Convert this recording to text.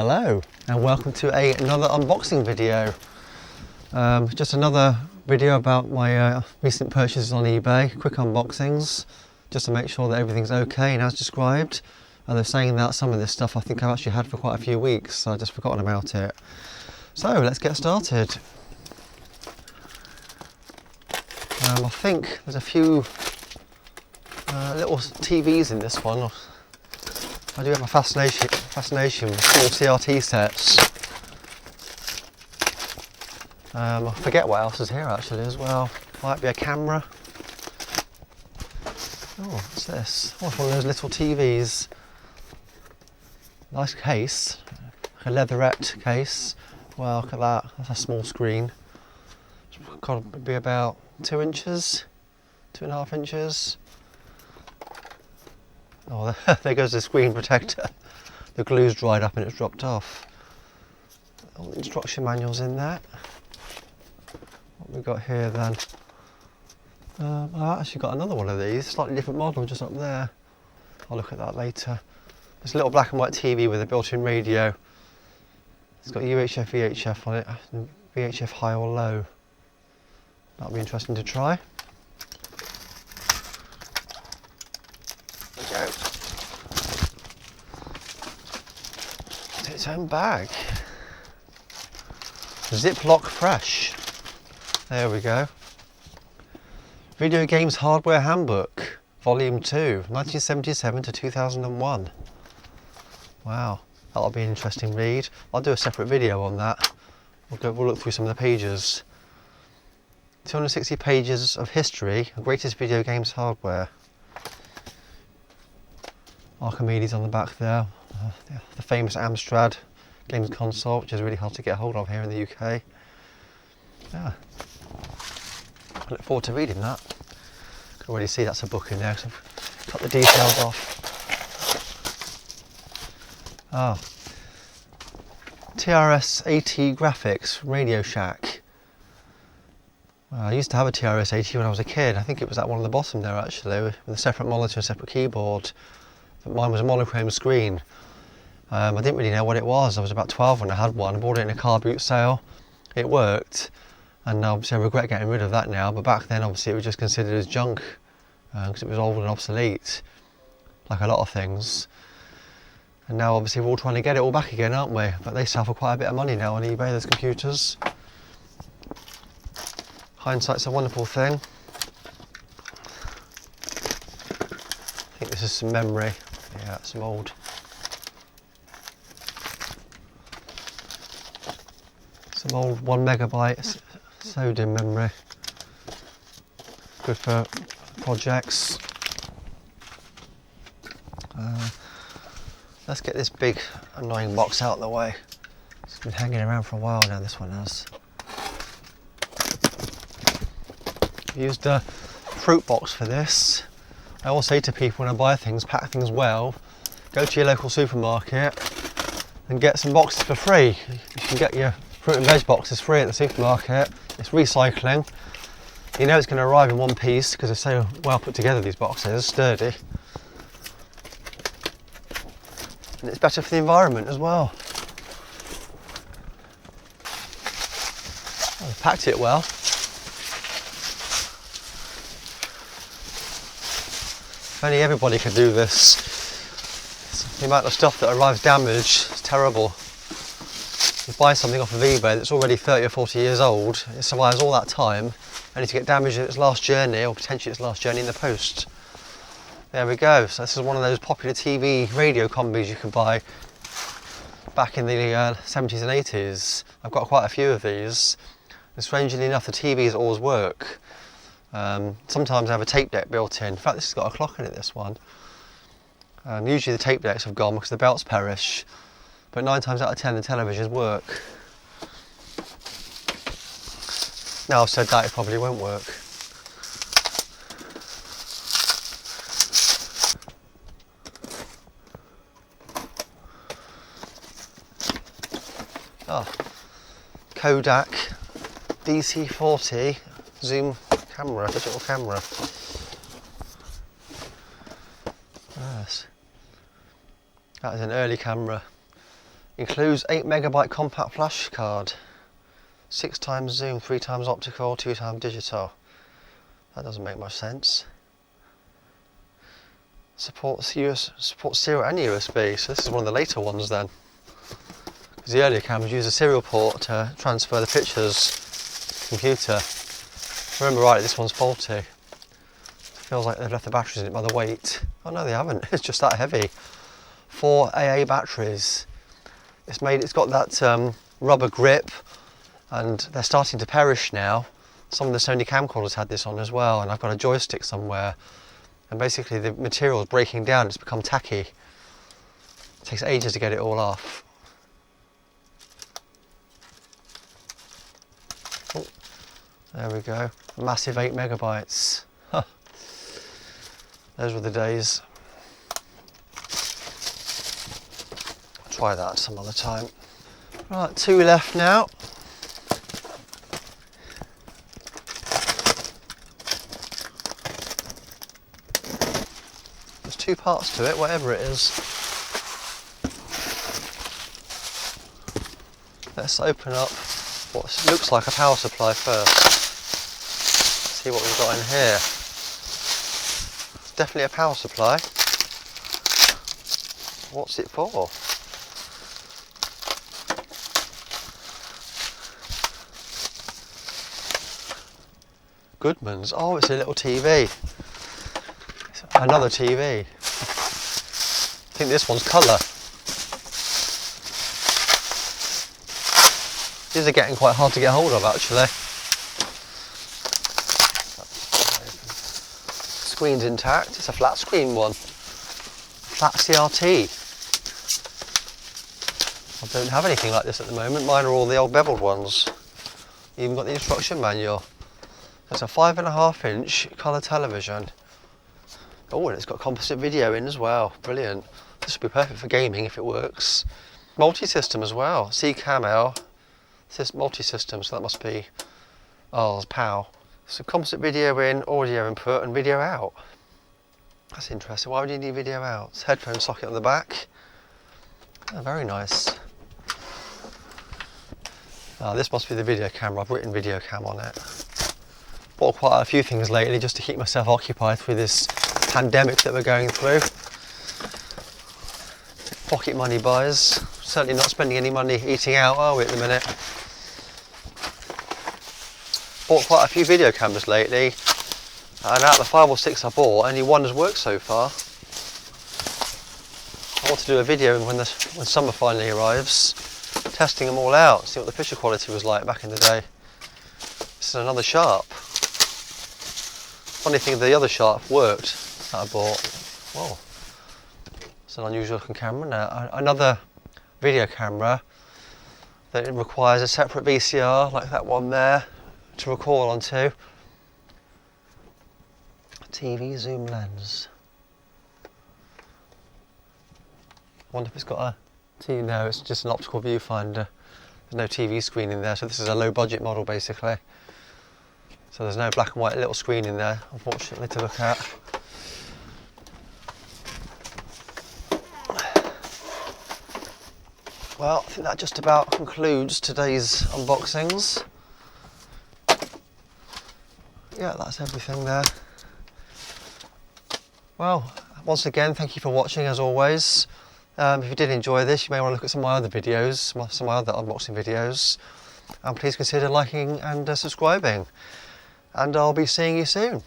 Hello and welcome to another unboxing video. Just another video about my recent purchases on eBay, quick unboxings, just to make sure that everything's okay and as described. And they're saying that some of this stuff I think I've actually had for quite a few weeks, so I've just forgotten about it. So let's get started. I think there's a few little TVs in this one. I do have a fascination with small CRT sets. I forget what else is here actually as well. Might be a camera. Oh, what's this? Oh, it's one of those little TVs. Nice case, a leatherette case. Well, look at that, that's a small screen. It's got to be about 2 inches, 2.5 inches. Oh, there goes the screen protector. The glue's dried up and it's dropped off. All the instruction manuals in that. What we got here then? I've actually got another one of these, slightly different model just up there. I'll look at that later. It's a little black and white TV with a built-in radio. It's got UHF, VHF on it, and VHF high or low. That'll be interesting to try. There we go. It's its own bag. Ziploc Fresh. There we go. Video Games Hardware Handbook, Volume 2, 1977 to 2001. Wow, that'll be an interesting read. I'll do a separate video on that. We'll look through some of the pages. 260 pages of history of greatest video games hardware. Archimedes on the back there. The famous Amstrad games console, which is really hard to get hold of here in the UK. Yeah, I look forward to reading that. You can already see that's a book in there, so I've cut the details off. TRS-80 graphics, Radio Shack. Well, I used to have a TRS-80 when I was a kid. I think it was at one on the bottom there actually, with a separate monitor and separate keyboard. But mine was a monochrome screen. I didn't really know what it was. I was about 12 when I had one. I bought it in a car boot sale. It worked, and obviously I regret getting rid of that now. But back then, obviously, it was just considered as junk because it was old and obsolete, like a lot of things. And now, obviously, we're all trying to get it all back again, aren't we? But they sell for quite a bit of money now on eBay, those computers. Hindsight's a wonderful thing. I think this is some memory. Yeah, some old. Some old 1 megabyte SODIMM memory. Good for projects. Let's get this big annoying box out of the way. It's been hanging around for a while now, this one has. I used a fruit box for this. I always say to people when I buy things, pack things well, go to your local supermarket and get some boxes for free. You can get your fruit and veg boxes free at the supermarket. It's recycling. You know it's going to arrive in one piece because they're so well put together, these boxes, sturdy. And it's better for the environment as well. I've packed it well. If only everybody could do this. The amount of stuff that arrives damaged is terrible. You buy something off of eBay that's already 30 or 40 years old, it survives all that time, only to get damaged in its last journey, or potentially its last journey in the post. There we go. So this is one of those popular TV radio combis you could buy back in the 70s and 80s. I've got quite a few of these. And strangely enough, the TVs always work. Sometimes I have a tape deck built in. In fact, this has got a clock in it, this one. Usually the tape decks have gone because the belts perish. But 9 times out of 10 the televisions work. Now I've said that, it probably won't work. Kodak DC40 zoom camera, digital camera. Yes. That is an early camera. Includes 8 MB compact flash card, 6 times zoom, 3 times optical, 2 times digital. That doesn't make much sense. Supports serial and USB, so this is one of the later ones then. Because the earlier cameras use a serial port to transfer the pictures to the computer. If I remember right, this one's faulty. It feels like they've left the batteries in it by the weight. Oh no, they haven't. It's just that heavy. 4 AA batteries. It's got that rubber grip, and they're starting to perish now. Some of the Sony camcorders had this on as well, and I've got a joystick somewhere. And basically the material is breaking down, it's become tacky. It takes ages to get it all off. Oh, there we go, massive 8 MB. Huh. Those were the days. I'll try that some other time. Right, 2 left now. There's 2 parts to it, whatever it is. Let's open up what looks like a power supply first. See what we've got in here. It's definitely a power supply. What's it for? Goodman's. Oh, it's a little TV. It's another TV. I think this one's colour. These are getting quite hard to get hold of actually. Screen's intact. It's a flat screen one. Flat CRT. I don't have anything like this at the moment. Mine are all the old beveled ones. Even got the instruction manual. It's a 5.5-inch colour television. Oh, and it's got composite video in as well. Brilliant. This would be perfect for gaming if it works. Multi-system as well. C-Cam-L. Multi-system, so that must be... Oh, it's PAL. So composite video in, audio input and video out. That's interesting. Why would you need video out? It's a headphone socket on the back. Oh, very nice. Oh, this must be the video camera. I've written video cam on it. Bought quite a few things lately just to keep myself occupied through this pandemic that we're going through. Pocket money buys. Certainly not spending any money eating out, are we, at the minute? Bought quite a few video cameras lately, and out of the 5 or 6 I bought, only one has worked so far. I want to do a video when summer finally arrives, testing them all out, see what the picture quality was like back in the day. This is another Sharp. Funny thing, the other Sharp worked that I bought. Whoa, it's an unusual looking camera now. Another video camera that requires a separate VCR like that one there to record onto. TV zoom lens. I wonder if it's got a TV. No, it's just an optical viewfinder. There's no TV screen in there, so this is a low budget model basically. So there's no black and white little screen in there, unfortunately, to look at. Well, I think that just about concludes today's unboxings. Yeah, that's everything there. Well, once again, thank you for watching as always. If you did enjoy this, you may want to look at some of my other videos, some of my other unboxing videos. And please consider liking and subscribing. And I'll be seeing you soon.